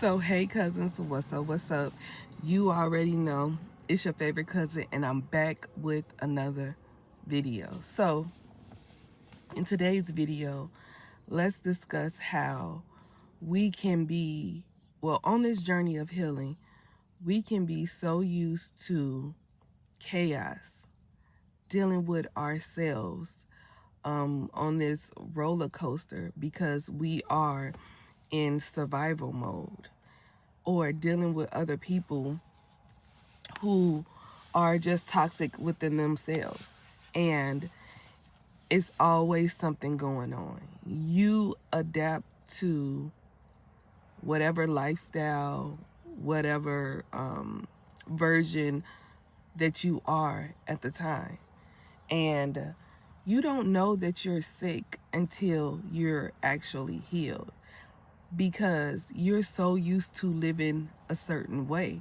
So, hey cousins, what's up? What's up? You already know it's your favorite cousin, and I'm back with another video. So, in today's video, let's discuss how we can be, on this journey of healing, we can be so used to chaos, dealing with ourselves on this roller coaster because we are in survival mode, or dealing with other people who are just toxic within themselves. And it's always something going on. You adapt to whatever lifestyle, whatever version that you are at the time. And you don't know that you're sick until you're actually healed, because you're so used to living a certain way.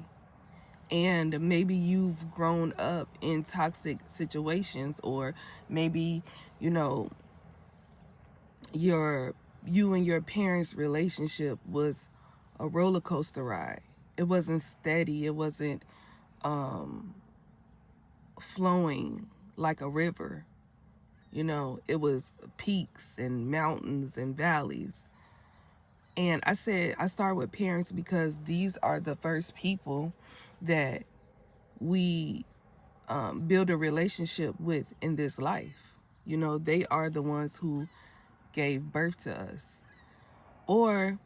And maybe you've grown up in toxic situations, or maybe, you know, you and your parents' relationship was a roller coaster ride. It wasn't steady. It wasn't flowing like a river. It was peaks and mountains and valleys. And I said I start with parents because these are the first people that we build a relationship with in this life. They are the ones who gave birth to us. Or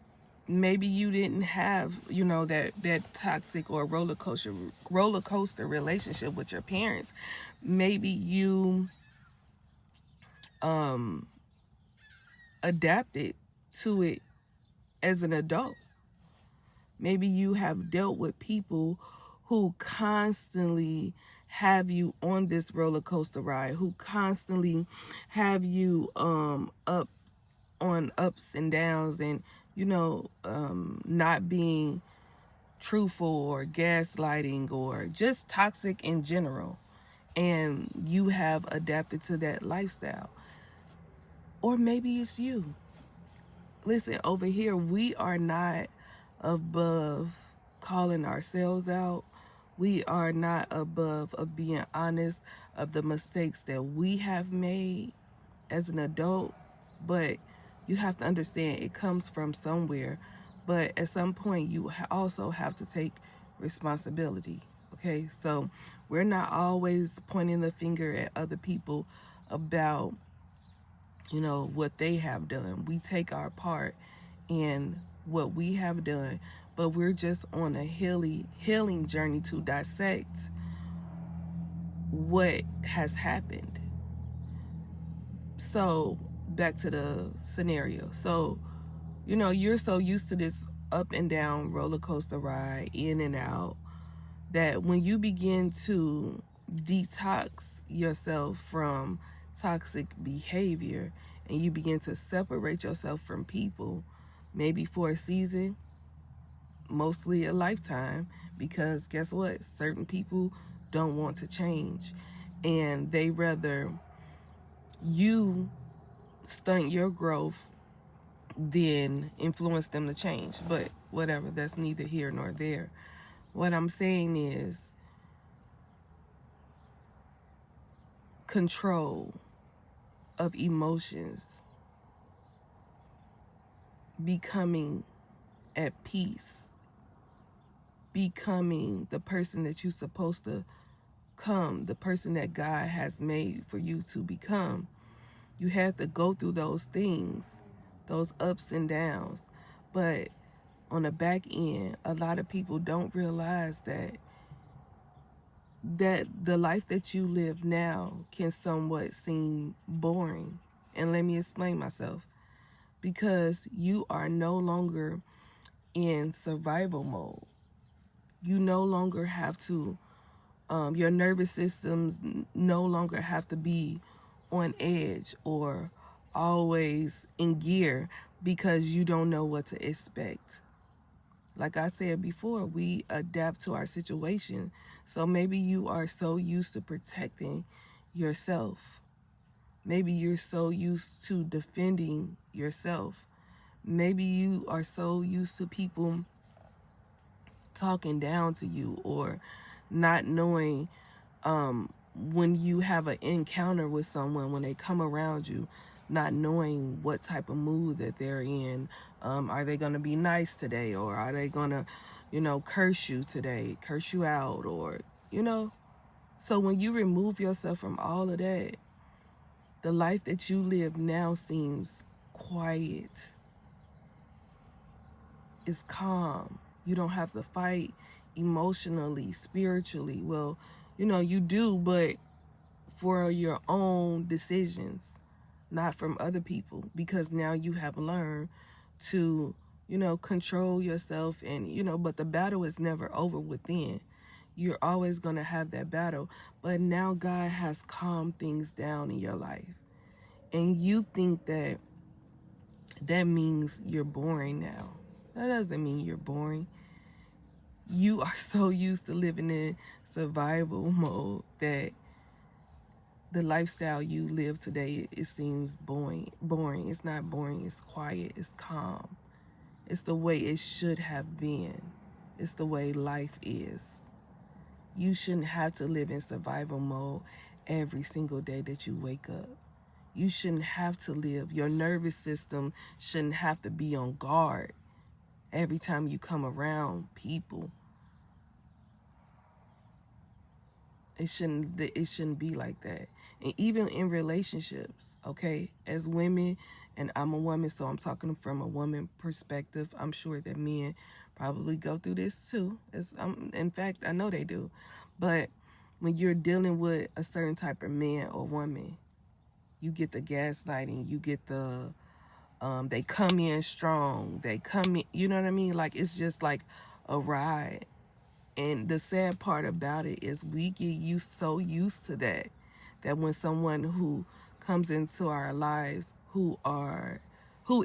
maybe you didn't have, that toxic or roller coaster relationship with your parents. Maybe you adapted to it as an adult. Maybe you have dealt with people who constantly have you on this roller coaster ride, who constantly have you up on ups and downs, and not being truthful, or gaslighting, or just toxic in general. And you have adapted to that lifestyle. Or maybe it's you. Listen, over here, we are not above calling ourselves out. We are not above of being honest of the mistakes that we have made as an adult. But you have to understand, it comes from somewhere. But at some point, you also have to take responsibility. Okay, so we're not always pointing the finger at other people about what they have done. We take our part in what we have done, but we're just on a healing journey to dissect what has happened. So back to the scenario. So you're so used to this up and down roller coaster ride, in and out, that when you begin to detox yourself from toxic behavior, and you begin to separate yourself from people, maybe for a season, mostly a lifetime, because guess what? Certain people don't want to change, and they rather you stunt your growth than influence them to change. But whatever, that's neither here nor there. What I'm saying is, control of emotions, becoming at peace, becoming the person that you're supposed to come, the person that God has made for you to become. You have to go through those things, those ups and downs. But on the back end, a lot of people don't realize that the life that you live now can somewhat seem boring. And let me explain myself. Because you are no longer in survival mode. You no longer have to, your nervous systems no longer have to be on edge or always in gear, because you don't know what to expect. Like I said before, we adapt to our situation. So maybe you are so used to protecting yourself. Maybe you're so used to defending yourself. Maybe you are so used to people talking down to you, or not knowing when you have an encounter with someone, when they come around you, not knowing what type of mood that they're in. Are they going to be nice today, or are they going to, curse you today, curse you out, or, So when you remove yourself from all of that, the life that you live now seems quiet. It's calm. You don't have to fight emotionally, spiritually. Well, you do, but for your own decisions, not from other people, because now you have learned to, control yourself, and, but the battle is never over within. You're always going to have that battle, but now God has calmed things down in your life. And you think that means you're boring now. That doesn't mean you're boring. You are so used to living in survival mode that the lifestyle you live today, it seems boring. It's not boring. It's quiet. It's calm. It's the way it should have been. It's the way life is. You shouldn't have to live in survival mode every single day that you wake up. You shouldn't have to live. Your nervous system shouldn't have to be on guard every time you come around people. It shouldn't be like that. And even in relationships, okay, as women, and I'm a woman, so I'm talking from a woman perspective. I'm sure that men probably go through this too. In fact, I know they do. But when you're dealing with a certain type of man or woman, you get the gaslighting, you get the, they come in strong, they come in, you know what I mean? Like, it's just like a ride. And the sad part about it is we get so used to that when someone who comes into our lives who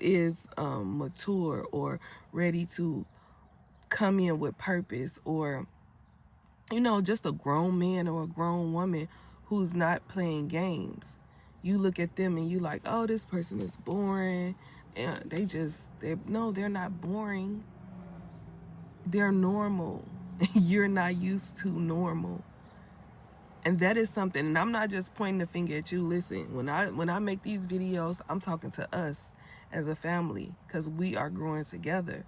is mature or ready to come in with purpose, or, just a grown man or a grown woman who's not playing games, you look at them and you like, oh, this person is boring. And they're not boring. They're normal. You're not used to normal. And that is something, and I'm not just pointing the finger at you. Listen, when I make these videos, I'm talking to us as a family, because we are growing together.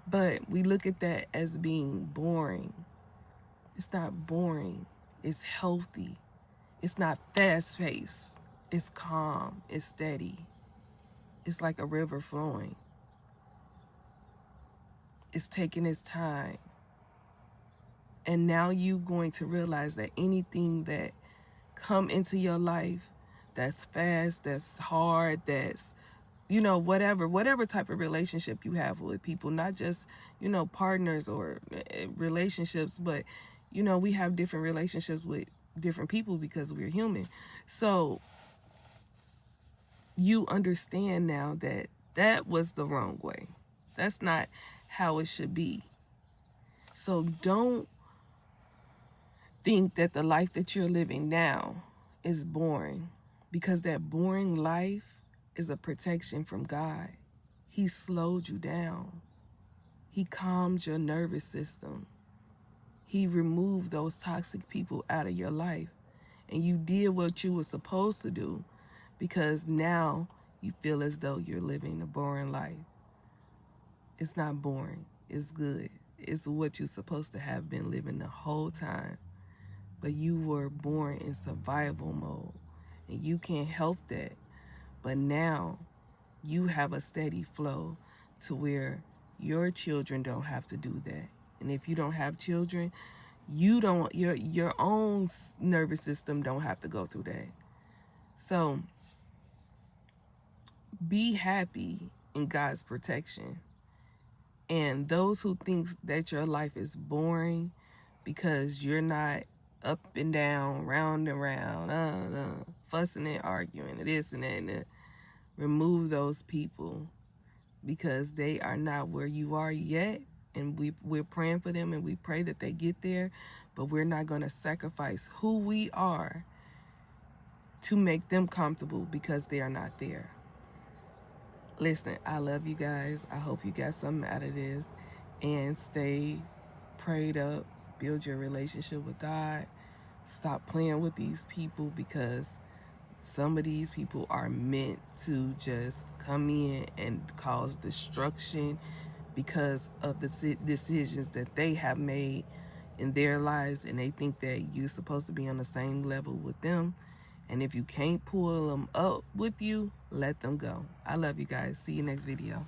But we look at that as being boring. It's not boring. It's healthy. It's not fast-paced. It's calm. It's steady. It's like a river flowing. It's taking its time. And now you're going to realize that anything that come into your life that's fast, that's hard, that's, whatever type of relationship you have with people, not just, partners or relationships, but, we have different relationships with different people because we're human. So you understand now that that was the wrong way. That's not how it should be. So don't think that the life that you're living now is boring, because that boring life is a protection from God. He slowed you down. He calmed your nervous system. He removed those toxic people out of your life. And you did what you were supposed to do, because now you feel as though you're living a boring life. It's not boring. It's good. It's what you're supposed to have been living the whole time. But you were born in survival mode, and you can't help that. But now you have a steady flow to where your children don't have to do that. And if you don't have children, your own nervous system don't have to go through that. So be happy in God's protection. And those who think that your life is boring because you're not up and down, round and round, fussing and arguing, and this and that, and remove those people, because they are not where you are yet. And we're praying for them, and we pray that they get there, but we're not going to sacrifice who we are to make them comfortable because they are not there. Listen, I love you guys. I hope you got something out of this, and stay prayed up, build your relationship with God. Stop playing with these people, because some of these people are meant to just come in and cause destruction because of the decisions that they have made in their lives, and they think that you're supposed to be on the same level with them. And if you can't pull them up with you, let them go. I love you guys. See you next video.